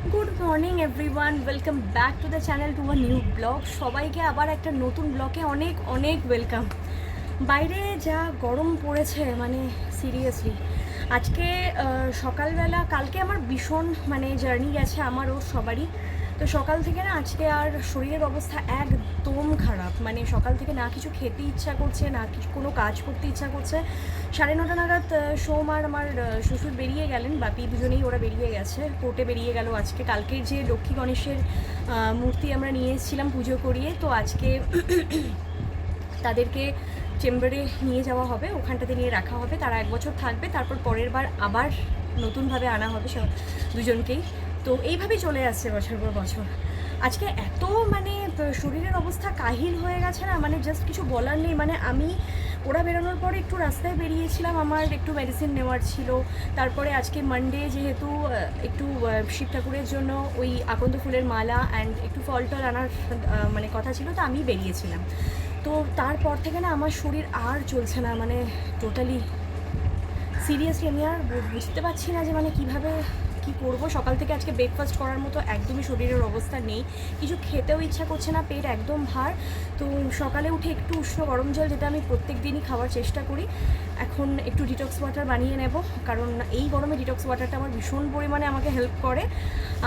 Good morning everyone, welcome back to the channel to a new blog. সবাইকে আবার একটা নতুন ব্লগে অনেক অনেক ওয়েলকাম। বাইরে যা গরম পড়েছে মানে সিরিয়াসলি আজকে সকালবেলা কালকে আমার ভীষণ জার্নি গেছে আমারও সবারই। তো সকাল থেকে না আজকে আর শরীরের অবস্থা একদম খারাপ, সকাল থেকে না কিছু খেতে ইচ্ছা করছে, না কিছু কোনো কাজ করতে ইচ্ছা করছে। 9:30 নাগাদ সোম আর আমার শ্বশুর বেরিয়ে গেলেন, বাপি দুজনেই ওরা বেরিয়ে গেছে, কোর্টে বেরিয়ে গেল আজকে। কালকের যে লক্ষ্মী গণেশের মূর্তি আমরা নিয়ে এসেছিলাম পুজো করিয়ে, তো আজকে তাদেরকে চেম্বারে নিয়ে যাওয়া হবে, ওখানটাতে নিয়ে রাখা হবে, তারা 1 বছর থাকবে, তারপর পরের বার আবার নতুনভাবে আনা হবে সব দুজনকেই। তো এইভাবেই চলে আসছে বছর পর বছর। আজকে এত শরীরের অবস্থা কাহিল হয়ে গেছে না, জাস্ট কিছু বলার নেই। আমি ওরা বেরোনোর পরে একটু রাস্তায় বেরিয়েছিলাম, আমার একটু মেডিসিন নেওয়ার ছিল। তারপরে আজকে মানডে যেহেতু একটু শিব ঠাকুরের জন্য ওই আকন্দ ফুলের মালা অ্যান্ড একটু ফল টল আনার কথা ছিল, তো আমি বেরিয়েছিলাম। তো তারপর থেকে না আমার শরীর আর চলছে না, টোটালি সিরিয়াসলি আমি আর বুঝতে পারছি না যে কীভাবে কী করবো। সকাল থেকে আজকে ব্রেকফাস্ট করার মতো একদমই শরীরের অবস্থা নেই, কিছু খেতেও ইচ্ছা করছে না, পেট একদম ভার। তো সকালে উঠে একটু উষ্ণ গরম জল, যেটা আমি প্রত্যেক দিনই খাওয়ার চেষ্টা করি, এখন একটু ডিটক্স ওয়াটার বানিয়ে নেব, কারণ এই গরমে ডিটক্স ওয়াটারটা আমার ভীষণ পরিমাণে আমাকে হেল্প করে।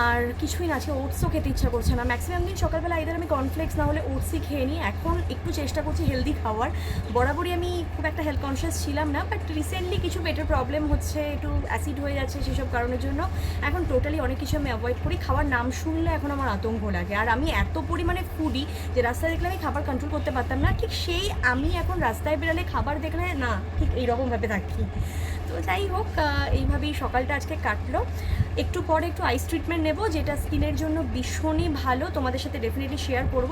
আর কিছুই না, আজকে ওটসও খেতে ইচ্ছা করছে না। ম্যাক্সিমাম দিন সকালবেলা এদের আমি কর্নফ্লেক্স না হলে ওটসই খেয়ে নিই, এখন একটু চেষ্টা করছি হেলদি খাওয়ার। বরাবরই আমি খুব একটা হেলথ কনসিয়াস ছিলাম না, বাট রিসেন্টলি কিছু পেটের প্রবলেম হচ্ছে, একটু অ্যাসিড হয়ে যাচ্ছে, সেসব কারণের জন্য এখন টোটালি অনেক কিছু আমি অ্যাভয়েড করি। খাওয়ার নাম শুনলে এখন আমার আতঙ্ক লাগে। আর আমি এত পরিমাণে ফুডি যে রাস্তায় দেখলে আমি খাবার কন্ট্রোল করতে পারতাম না, ঠিক সেই আমি এখন রাস্তায় বেরোলে খাবার দেখলে না ঠিক এইরকমভাবে থাকি। তো যাই হোক, এইভাবেই সকালটা আজকে কাটলো। একটু পরে একটু আইস ট্রিটমেন্ট নেব, যেটা স্কিনের জন্য ভীষণই ভালো, তোমাদের সাথে ডেফিনেটলি শেয়ার করব।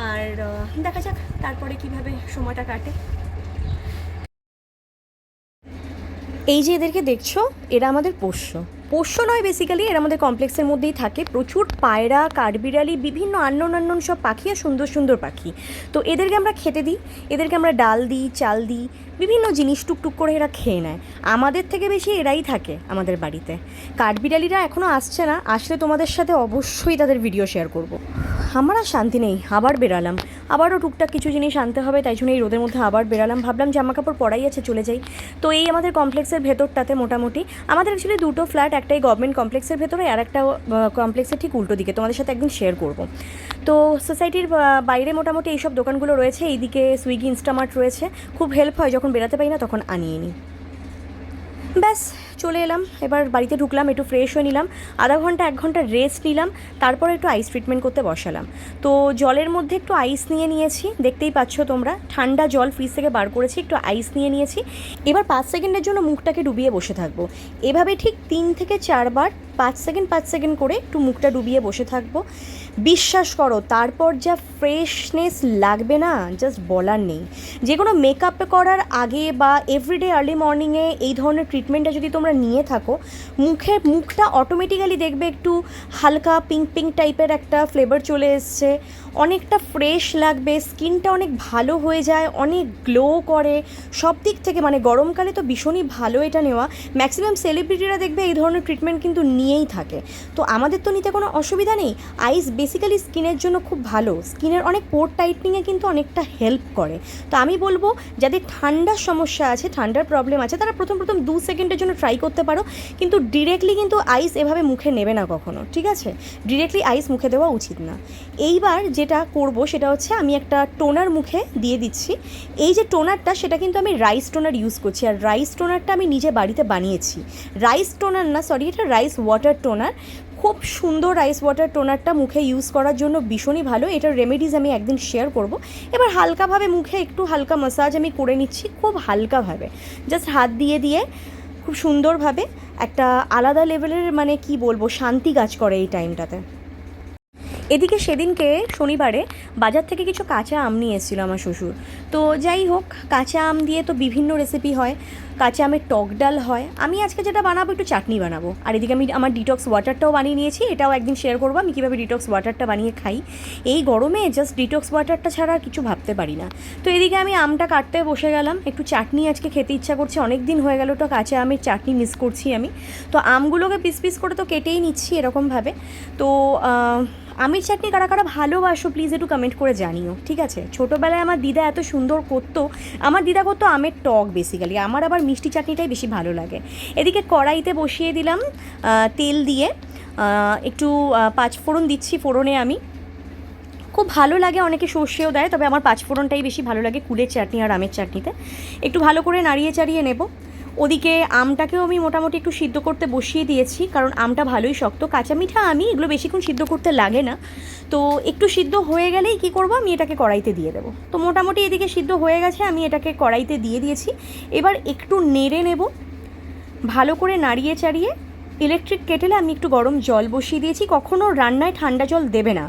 আর দেখা যাক তারপরে কিভাবে সময়টা কাটে। এই যে এদেরকে দেখছো, এরা আমাদের পোষ্য নয়, বেসিক্যালি এরা আমাদের কমপ্লেক্সের মধ্যেই থাকে। প্রচুর পায়রা, কাঠবিড়ালি, বিভিন্ন আননোন সব পাখি আর সুন্দর সুন্দর পাখি। তো এদেরকে আমরা খেতে দিই, এদেরকে আমরা ডাল দিই, চাল দিই, বিভিন্ন জিনিস টুকটুক করে এরা খেয়ে নেয়। আমাদের থেকে বেশি এরাই থাকে আমাদের বাড়িতে। কাঠবিড়ালিরা এখনও আসছে না, আসলে তোমাদের সাথে অবশ্যই তাদের ভিডিও শেয়ার করব। আমার আর শান্তি নেই, আবার বেরালাম, আবারও টুকটাক কিছু জিনিস আনতে হবে, তাই জন্য এই রোদের মধ্যে আবার বেরালাম। ভাবলাম জামা কাপড় পরাই আছে, চলে যাই। তো এই আমাদের কমপ্লেক্সের ভেতরটাতে মোটামুটি আমাদের অ্যাকচুয়ালি 2টো ফ্ল্যাট, একটাই গভর্নমেন্ট কমপ্লেক্সের ভেতরে আর একটা কমপ্লেক্সের ঠিক উল্টো দিকে, তোমাদের সাথে একদিন শেয়ার করব। তো সোসাইটির বাইরে মোটামুটি এইসব দোকানগুলো রয়েছে, এইদিকে সুইগি, ইনস্টামার্ট রয়েছে, খুব হেল্প হয়, যখন বেরাতে পারি না তখন আনিয়ে নিই। ব্যাস চলে এলাম, এবার বাড়িতে ঢুকলাম, একটু ফ্রেশ হয়ে নিলাম, আধা ঘন্টা 1 ঘন্টা রেস্ট নিলাম, তারপর একটু আইস ট্রিটমেন্ট করতে বসালাম। তো জলের মধ্যে একটু আইস নিয়ে নিয়েছি, দেখতেই পাচ্ছ তোমরা, ঠান্ডা জল ফ্রিজ থেকে বার করেছি, একটু আইস নিয়ে নিয়েছি। এবার 5 সেকেন্ডের জন্য মুখটাকে ডুবিয়ে বসে থাকবো, এভাবে ঠিক 3 থেকে 4 বার 5 সেকেন্ড করে একটু মুখটা ডুবিয়ে বসে থাকবো। বিশ্বাস করো তারপর যা ফ্রেশনেস লাগবে না, জাস্ট বলার নেই। যে কোনো মেকআপ করার আগে বা এভরিডে আর্লি মর্নিংয়ে এই ধরনের ট্রিটমেন্টটা যদি তোমরা নিয়ে থাকো, মুখটা অটোমেটিক্যালি দেখবে একটু হালকা পিঙ্ক পিঙ্ক টাইপের একটা ফ্লেভার চলে এসছে, অনেকটা ফ্রেশ লাগবে, স্কিনটা অনেক ভালো হয়ে যায়, অনেক গ্লো করে সব দিক থেকে। গরমকালে তো ভীষণই ভালো এটা নেওয়া। ম্যাক্সিমাম সেলিব্রিটিরা দেখবে এই ধরনের ট্রিটমেন্ট কিন্তু নিয়েই থাকে, তো আমাদের তো নিতে কোনো অসুবিধা নেই। আইস বেসিক্যালি স্কিনের জন্য খুব ভালো, স্কিনের অনেক পোর টাইটনিংয়ে কিন্তু অনেকটা হেল্প করে। তো আমি বলবো যাদের ঠান্ডার সমস্যা আছে, ঠান্ডার প্রবলেম আছে, তারা প্রথম 2 সেকেন্ডের জন্য ট্রাই করতে পারো, কিন্তু ডিরেক্টলি কিন্তু আইস এভাবে মুখে নেবে না কখনো, ঠিক আছে? ডিরেক্টলি আইস মুখে দেওয়া উচিত না। এইবার যেটা করব সেটা হচ্ছে আমি একটা টোনার মুখে দিয়ে দিচ্ছি। এই যে টোনারটা, সেটা কিন্তু আমি রাইস টোনার ইউজ করছি, আর রাইস টোনারটা আমি নিজে বাড়িতে বানিয়েছি। রাইস টোনার না, সরি, এটা রাইস ওয়াটার টোনার। খুব সুন্দর রাইস ওয়াটার টোনারটা মুখে ইউজ করার জন্য ভীষণই ভালো, এটার রেমেডিজ আমি একদিন শেয়ার করব। এবার হালকাভাবে মুখে একটু হালকা ম্যাসাজ আমি করে নিচ্ছি, খুব হালকাভাবে, জাস্ট হাত দিয়ে দিয়ে খুব সুন্দরভাবে। একটা আলাদা লেভেলের কি বলবো, শান্তি কাজ করে এই টাইমটাতে। এদিকে সেদিনকে শনিবারে বাজার থেকে কিছু কাঁচা আম নিয়ে এসেছিলো আমার শ্বশুর। তো যাই হোক, কাঁচা আম দিয়ে তো বিভিন্ন রেসিপি হয়, কাঁচা আমের টক ডাল হয়। আমি আজকে যেটা বানাবো একটু চাটনি বানাবো, আর এদিকে আমি আমার ডিটক্স ওয়াটারটাও বানিয়ে নিয়েছি, এটাও একদিন শেয়ার করবো আমি কীভাবে ডিটক্স ওয়াটারটা বানিয়ে খাই। এই গরমে জাস্ট ডিটক্স ওয়াটারটা ছাড়া আর কিছু ভাবতে পারি না। তো এদিকে আমি আমটা কাটতে বসে গেলাম, একটু চাটনি আজকে খেতে ইচ্ছা করছে, অনেক দিন হয়ে গেল তো কাঁচা আমের চাটনি মিস করছি আমি। তো আমগুলোকে পিস পিস করে তো কেটেই নিচ্ছি এরকমভাবে। তো আমের চাটনি কারা কারা ভালোবাসো প্লিজ একটু কমেন্ট করে জানিও, ঠিক আছে? ছোটোবেলায় আমার দিদা এত সুন্দর করতো, আমার দিদা করতো আমের টক বেসিক্যালি, আমার আবার মিষ্টি চাটনিটাই বেশি ভালো লাগে। এদিকে কড়াইতে বসিয়ে দিলাম তেল দিয়ে, একটু পাঁচফোড়ন দিচ্ছি। ফোড়নে আমি খুব ভালো লাগে, অনেকে সর্ষেও দেয়, তবে আমার পাঁচফোড়নটাই বেশি ভালো লাগে কুলের চাটনি আর আমের চাটনিতে। একটু ভালো করে নাড়িয়ে চাড়িয়ে নেব। ওদিকে আমটাকেও আমি মোটামুটি একটু সিদ্ধ করতে বসিয়ে দিয়েছি, কারণ আমটা ভালোই শক্ত, কাঁচা মিঠা আমি এগুলো বেশিক্ষণ সিদ্ধ করতে লাগে না। তো একটু সিদ্ধ হয়ে গেলেই কী করবো, আমি এটাকে কড়াইতে দিয়ে দেবো। তো মোটামুটি এদিকে সিদ্ধ হয়ে গেছে, আমি এটাকে কড়াইতে দিয়ে দিয়েছি। এবার একটু নেড়ে নেব, ভালো করে নাড়িয়ে চাড়িয়ে। ইলেকট্রিক কেটেলে আমি একটু গরম জল বসিয়ে দিয়েছি। কখনও রান্নায় ঠান্ডা জল দেবে না,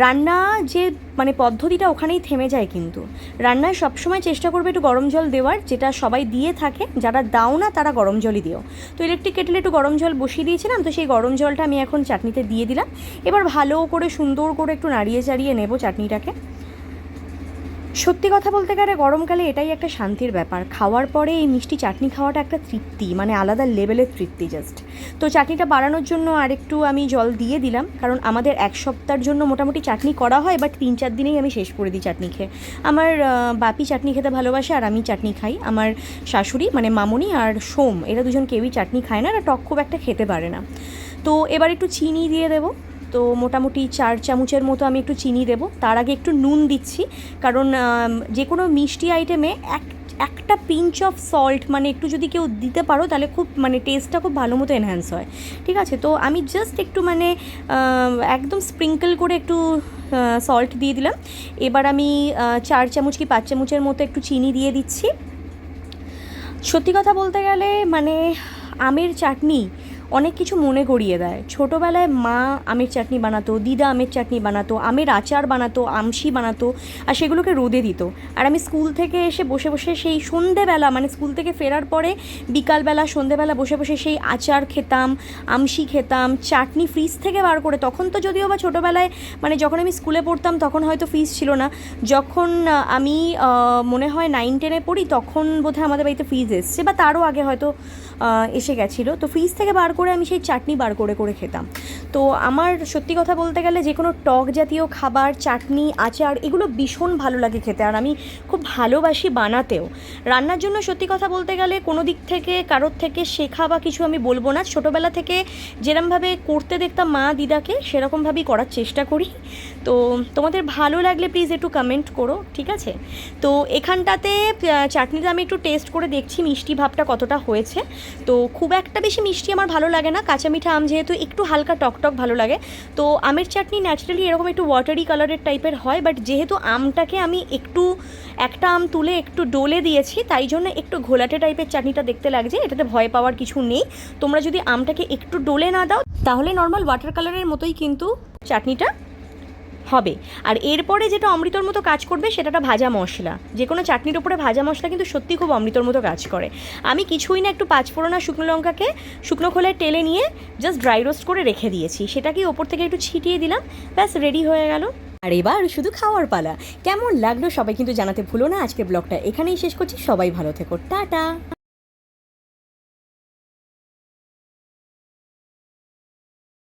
রান্না যে মানে পদ্ধতিটা ওখানেই থেমে যায়, কিন্তু রান্নায় সবসময় চেষ্টা করবে একটু গরম জল দেওয়ার, যেটা সবাই দিয়ে থাকে, যারা দাও না তারা গরম জলই দিও। তো ইলেকট্রিক কেটেলে একটু গরম জল বসিয়ে দিয়েছিলাম, তো সেই গরম জলটা আমি এখন চাটনিতে দিয়ে দিলাম। এবার ভালো করে সুন্দর করে একটু নাড়িয়ে চাড়িয়ে নেব চাটনিটাকে। সত্যি কথা বলতে গেলে গরমকালে এটাই একটা শান্তির ব্যাপার, খাওয়ার পরে এই মিষ্টি চাটনি খাওয়াটা একটা তৃপ্তি, মানে আলাদা লেভেলের তৃপ্তি জাস্ট। তো চাটনিটা বাড়ানোর জন্য আরেকটু আমি জল দিয়ে দিলাম, কারণ আমাদের এক সপ্তাহের জন্য মোটামুটি চাটনি করা হয়, বাট 3-4 দিনেই আমি শেষ করে দিই চাটনি খেয়ে। আমার বাপি চাটনি খেতে ভালোবাসে আর আমি চাটনি খাই। আমার শাশুড়ি মানে মামুনি আর সোম, এরা দুজন কেউই চাটনি খায় না, আর টক খুব একটা খেতে পারে না। তো এবার একটু চিনি দিয়ে দেবো। তো মোটামুটি 4 চামচের মতো আমি একটু চিনি দেবো। তার আগে একটু নুন দিচ্ছি, কারণ যে কোনো মিষ্টি আইটেমে একটা পিঞ্চ অফ সল্ট মানে একটু যদি কেউ দিতে পারো তাহলে খুব মানে টেস্টটা খুব ভালো মতো এনহ্যান্স হয়, ঠিক আছে? তো আমি জাস্ট একটু মানে একদম স্প্রিঙ্কল করে একটু সল্ট দিয়ে দিলাম। এবার আমি 4 চামচ কি 5 চামচের মতো একটু চিনি দিয়ে দিচ্ছি। সত্যি কথা বলতে গেলে মানে আমের চাটনি অনেক কিছু মনে করিয়ে দেয়। ছোটোবেলায় মা আমের চাটনি বানাতো, দিদা আমের চাটনি বানাতো, আমের আচার বানাতো, আমশি বানাতো, আর সেগুলোকে রোদে দিত। আর আমি স্কুল থেকে এসে বসে বসে সেই সন্ধেবেলা, মানে স্কুল থেকে ফেরার পরে বিকালবেলা সন্ধেবেলা বসে বসে সেই আচার খেতাম, আমশি খেতাম, চাটনি ফ্রিজ থেকে বার করে। তখন তো যদিও বা ছোটোবেলায় মানে যখন আমি স্কুলে পড়তাম তখন হয়তো ফ্রিজ ছিল না, যখন আমি মনে হয় 9-10-এ পড়ি তখন বোধহয় আমাদের বাড়িতে ফ্রিজ এসছে, বা তারও আগে হয়তো এসে গেছিলো। তো ফ্রিজ থেকে বার করে আমি সেই চাটনি বার করে করে খেতাম। তো আমার সত্যি কথা বলতে গেলে যে কোনো টক জাতীয় খাবার, চাটনি, আচার এগুলো ভীষণ ভালো লাগে খেতে, আর আমি খুব ভালোবাসি বানাতেও। রান্নার জন্য সত্যি কথা বলতে গেলে কোনো দিক থেকে কারোর থেকে শেখা বা কিছু আমি বলবো না। ছোটোবেলা থেকে যেরমভাবে করতে দেখতাম মা দিদাকে, সেরকমভাবেই করার চেষ্টা করি। তো তোমাদের ভালো লাগলে প্লিজ একটু কমেন্ট করো, ঠিক আছে? তো এখানটাতে চাটনিটা আমি একটু টেস্ট করে দেখছি মিষ্টি ভাবটা কতটা হয়েছে। তো খুব একটা বেশি মিষ্টি আমার ভালো লাগে না, কাঁচা মিঠা আম যেহেতু, একটু হালকা টকটক ভালো লাগে। তো আমের চাটনি ন্যাচারালি এরকম একটু ওয়াটারি কালারের টাইপের হয়, বাট যেহেতু আমটাকে আমি একটু একটা আম তুলে একটু ডলে দিয়েছি, তাই জন্য একটু ঘোলাটে টাইপের চাটনিটা দেখতে লাগছে। এটাতে ভয় পাওয়ার কিছু নেই। তোমরা যদি আমটাকে একটু ডলে না দাও তাহলে নর্মাল ওয়াটার কালারের মতোই কিন্তু চাটনিটা হবে। আর এরপরে যেটা অমৃতর মতো কাজ করবে সেটা ভাজা মশলা। যে কোনো চাটনির উপরে ভাজা মশলা কিন্তু সত্যি খুব অমৃতর মতো কাজ করে। আমি কিছুই না, একটু পাঁচফোড়ন আর শুকনো লঙ্কাকে শুকনো খোলায় টেলে নিয়ে জাস্ট ড্রাই রোস্ট করে রেখে দিয়েছি, সেটাকে ওপর থেকে একটু ছিটিয়ে দিলাম, ব্যাস রেডি হয়ে গেল। আর এবার শুধু খাওয়ার পালা। কেমন লাগলো সবাই কিন্তু জানাতে ভুলো না। আজকের ব্লগটা এখানেই শেষ করছি, সবাই ভালো থেকো, টাটা।